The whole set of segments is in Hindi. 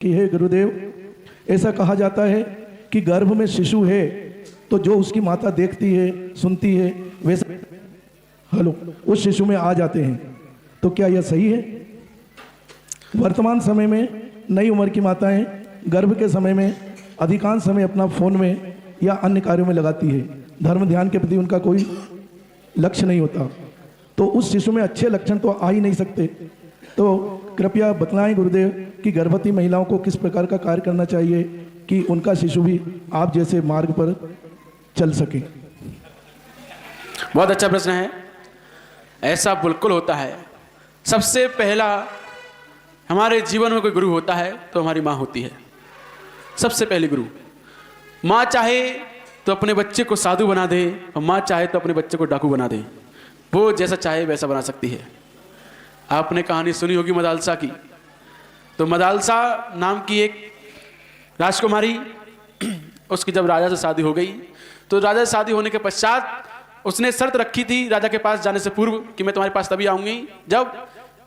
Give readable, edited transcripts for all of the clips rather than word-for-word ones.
कि हे गुरुदेव, ऐसा कहा जाता है कि गर्भ में शिशु है तो जो उसकी माता देखती है सुनती है वैसे उस शिशु में आ जाते हैं, तो क्या यह सही है? वर्तमान समय में नई उम्र की माताएं गर्भ के समय में अधिकांश समय अपना फोन में या अन्य कार्यों में लगाती है, धर्म ध्यान के प्रति उनका कोई लक्ष्य नहीं होता, तो उस शिशु में अच्छे लक्षण तो आ ही नहीं सकते। तो कृपया बतलाएं गुरुदेव कि गर्भवती महिलाओं को किस प्रकार का कार्य करना चाहिए कि उनका शिशु भी आप जैसे मार्ग पर चल सके। बहुत अच्छा प्रश्न है। ऐसा बिल्कुल होता है। सबसे पहला हमारे जीवन में कोई गुरु होता है तो हमारी माँ होती है। सबसे पहली गुरु माँ चाहे तो अपने बच्चे को साधु बना दे और माँ चाहे तो अपने बच्चे को डाकू बना दे। वो जैसा चाहे वैसा बना सकती है। आपने कहानी सुनी होगी मदालसा की। तो मदालसा नाम की एक राजकुमारी, उसकी जब राजा से शादी हो गई तो राजा से शादी होने के पश्चात उसने शर्त रखी थी राजा के पास जाने से पूर्व कि मैं तुम्हारे पास तभी आऊंगी जब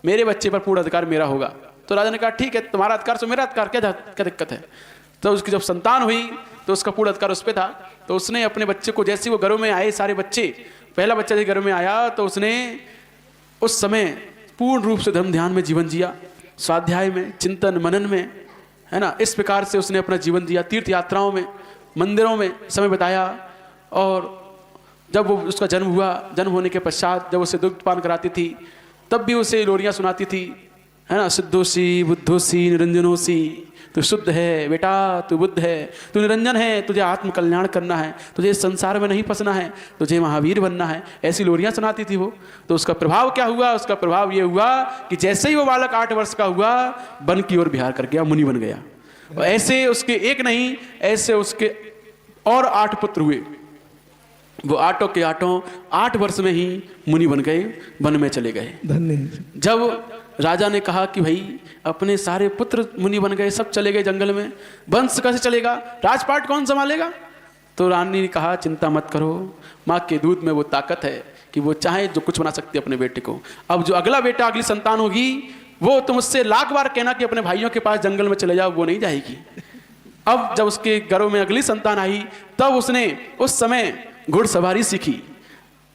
मेरे बच्चे पर पूर्ण अधिकार मेरा होगा। तो राजा ने कहा ठीक है, तुम्हारा अधिकार से मेरा अधिकार, क्या दिक्कत है। तो उसकी जब संतान हुई तो उसका पूर्ण अधिकार उस पर था। तो उसने अपने बच्चे को, जैसे वो घरों में आए सारे बच्चे, पहला बच्चा जब घर में आया तो उसने उस समय पूर्ण रूप से धर्म ध्यान में जीवन जिया, स्वाध्याय में, चिंतन मनन में, है ना। इस प्रकार से उसने अपना जीवन जिया, तीर्थ यात्राओं में, मंदिरों में समय बिताया। और जब वो उसका जन्म हुआ, जन्म होने के पश्चात जब उसे दुग्धपान कराती थी तब भी उसे लोरियां सुनाती थी, है ना। सिद्धोसी बुद्धोसी निरंजनोसी, तू शुद्ध है बेटा, तू बुद्ध है, तू निरंजन है, तुझे आत्म कल्याण करना है, तुझे इस संसार में नहीं फंसना है, तुझे महावीर बनना है। ऐसी लोरियां सुनाती थी वो। तो उसका प्रभाव क्या हुआ? उसका प्रभाव ये हुआ कि जैसे ही वो बालक 8 वर्ष का हुआ वन की ओर बिहार कर गया, मुनि बन गया। और ऐसे उसके एक नहीं, ऐसे उसके और 8 पुत्र हुए। वो 8 के 8 वर्ष में ही मुनि बन गए, वन में चले गए। धन्य। जब राजा ने कहा कि भाई अपने सारे पुत्र मुनि बन गए, सब चले गए जंगल में, वंश कैसे चलेगा, राजपाट कौन संभालेगा? तो रानी ने कहा चिंता मत करो, माँ के दूध में वो ताकत है कि वो चाहे जो कुछ बना सकती है अपने बेटे को। अब जो अगला बेटा, अगली संतान होगी, वो तुम उससे लाख बार कहना कि अपने भाइयों के पास जंगल में चले जाओ, वो नहीं जाएगी। अब जब उसके घरों में अगली संतान आई तब उसने उस समय घुड़सवारी सीखी,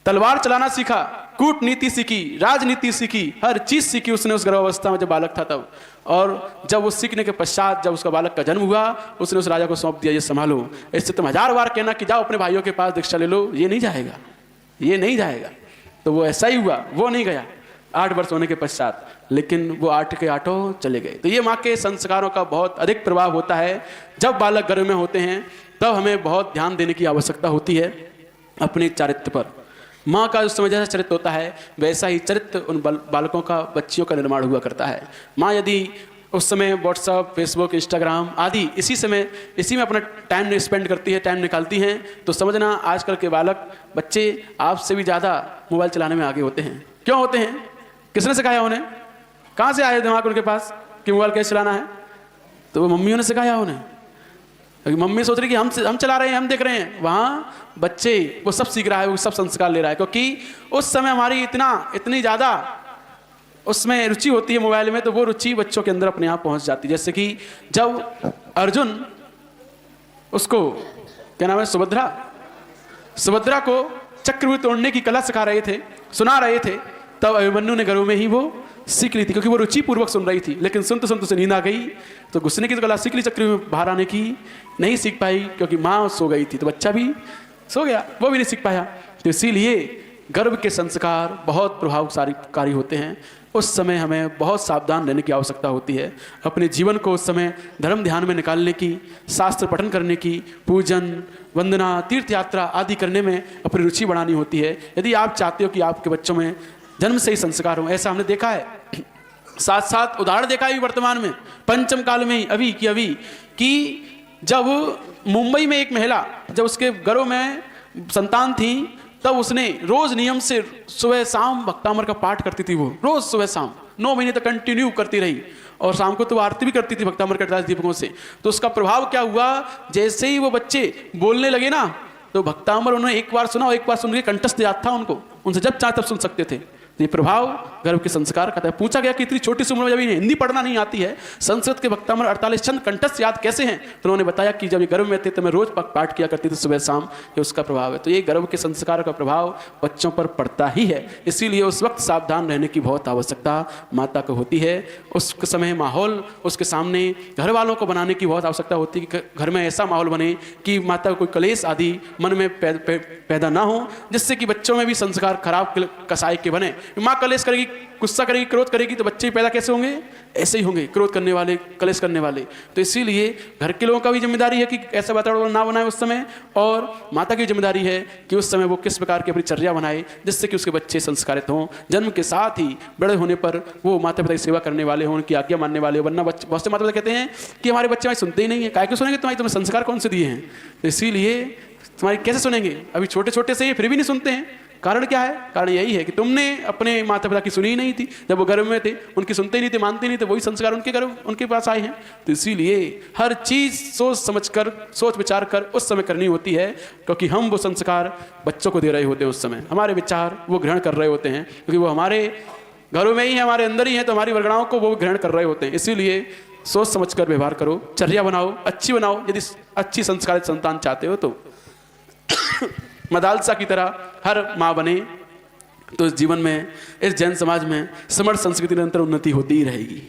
तलवार चलाना सीखा, कूटनीति सीखी, राजनीति सीखी, हर चीज सीखी उसने उस गर्भावस्था में जब बालक था तब। और जब वो सीखने के पश्चात जब उसका बालक का जन्म हुआ, उसने उस राजा को सौंप दिया, ये संभालो। इससे तुम 1000 बार कहना कि जाओ अपने भाइयों के पास दीक्षा ले लो, ये नहीं जाएगा, ये नहीं जाएगा। तो वो ऐसा ही हुआ, वो नहीं गया 8 वर्ष होने के पश्चात, लेकिन वो 8 के 8 चले गए। तो ये माँ के संस्कारों का बहुत अधिक प्रभाव होता है। जब बालक गर्भ में होते हैं तब हमें बहुत ध्यान देने की आवश्यकता होती है अपने चरित्र पर। माँ का उस समय जैसा चरित्र होता है वैसा ही चरित्र उन बालकों का, बच्चियों का निर्माण हुआ करता है। माँ यदि उस समय व्हाट्सअप, फेसबुक, इंस्टाग्राम आदि इसी में अपना टाइम स्पेंड करती है, टाइम निकालती हैं, तो समझना आजकल के बालक, बच्चे आपसे भी ज़्यादा मोबाइल चलाने में आगे होते हैं। क्यों होते हैं? किसने सिखाया उन्हें? कहाँ से आए दिमाग उनके पास कि मोबाइल कैसे चलाना है? तो वो मम्मियों ने सिखाया उन्हें। मम्मी सोच रही कि हम चला रहे हैं, हम देख रहे हैं, वहाँ बच्चे वो सब सीख रहा है, वो सब संस्कार ले रहा है। क्योंकि उस समय हमारी इतनी ज़्यादा उसमें रुचि होती है मोबाइल में, तो वो रुचि बच्चों के अंदर अपने आप पहुँच जाती है। जैसे कि जब अर्जुन उसको क्या नाम है, सुभद्रा को चक्रव्यूह तोड़ने की कला सिखा रहे थे, सुना रहे थे, तब अभिमन्यु ने घरों में ही वो सीख ली थी, क्योंकि वो रुचि पूर्वक सुन रही थी। लेकिन सुनते सुनते उसे नींद आ गई, तो घुसने की तो कला सीख ली, चक्रव्यूह में बाहर आने की नहीं सीख पाई, क्योंकि माँ सो गई थी, तो बच्चा भी सो गया, वो भी नहीं सीख पाया। तो इसीलिए गर्भ के संस्कार बहुत प्रभावकारी होते हैं। उस समय हमें बहुत सावधान रहने की आवश्यकता होती है। अपने जीवन को उस समय धर्म ध्यान में निकालने की, शास्त्र पठन करने की, पूजन, वंदना, तीर्थ यात्रा आदि करने में अपनी रुचि बढ़ानी होती है। यदि आप चाहते हो कि आपके बच्चों में जन्म से ही संस्कार हो, ऐसा हमने देखा है। साथ साथ उदाहरण देखा है वर्तमान में, पंचम काल में ही अभी कि जब मुंबई में एक महिला, जब उसके घरों में संतान थी, तब उसने रोज नियम से सुबह शाम भक्तामर का पाठ करती थी। वो रोज सुबह शाम 9 महीने तक कंटिन्यू करती रही, और शाम को तो आरती भी करती थी भक्तामर के 48 दीपकों से। तो उसका प्रभाव क्या हुआ, जैसे ही वो बच्चे बोलने लगे ना, तो भक्तामर उन्होंने एक बार सुना और एक बार सुन के कंठस्थ याद था उनको, उनसे जब चाहे तब सुन सकते थे। ये प्रभाव गर्भ के संस्कार का था। पूछा गया कि इतनी छोटी सी उम्र में जब इन्हें हिंदी पढ़ना नहीं आती है, संस्कृत के वक्तामर 48 छंद कंठस्थ याद कैसे हैं? तो उन्होंने बताया कि जब ये गर्भ में थे तो मैं रोज पाठ किया करती थी सुबह शाम, ये उसका प्रभाव है। तो ये गर्भ के संस्कार का प्रभाव बच्चों पर पड़ता ही है, इसीलिए उस वक्त सावधान रहने की बहुत आवश्यकता माता को होती है। उस समय माहौल उसके सामने घर वालों को बनाने की बहुत आवश्यकता होती है कि घर में ऐसा माहौल बने कि माता को कोई कलेश आदि मन में पैदा ना हो, जिससे कि बच्चों में भी संस्कार खराब कसाई के बने। माँ कलेश करेगी, गुस्सा करेगी, क्रोध करेगी तो बच्चे पैदा कैसे होंगे? ऐसे ही होंगे, क्रोध करने वाले, कलेश करने वाले। तो इसीलिए घर के लोगों का भी जिम्मेदारी है कि ऐसा वातावरण ना बनाए उस समय, और माता की जिम्मेदारी है कि उस समय वो किस प्रकार की अपनी चर्या बनाए जिससे कि उसके बच्चे संस्कारित हों। जन्म के साथ ही बड़े होने पर वो माता पिता की सेवा करने वाले हों, उनकी आज्ञा मानने वाले हो। वरना बहुत से माता पिता कहते हैं कि हमारे बच्चे हमारी सुनते ही नहीं है। काय क्यों सुनेंगे? तुम्हें संस्कार कौन से दिए हैं? तो इसीलिए तुम्हारी कैसे सुनेंगे? अभी छोटे छोटे से ही फिर भी नहीं सुनते हैं। कारण क्या है? कारण यही है कि तुमने अपने माता पिता की सुनी ही नहीं थी। जब वो गर्भ में थे उनकी सुनते ही नहीं थे, मानते नहीं थे, वही संस्कार उनके पास आए हैं। तो इसीलिए हर चीज़ सोच विचार कर उस समय करनी होती है, क्योंकि हम वो संस्कार बच्चों को दे रहे होते हैं। उस समय हमारे विचार वो ग्रहण कर रहे होते हैं, क्योंकि वो हमारे घरों में ही है, हमारे अंदर ही है, तो हमारी वर्गणाओं को वो ग्रहण कर रहे होते हैं। इसीलिए सोच समझ कर व्यवहार करो, चर्या बनाओ, अच्छी बनाओ। यदि अच्छी संस्कारित संतान चाहते हो तो मदालसा की तरह हर माँ बने तो इस जीवन में, इस जैन समाज में समर्थ संस्कृति निरंतर उन्नति होती ही रहेगी।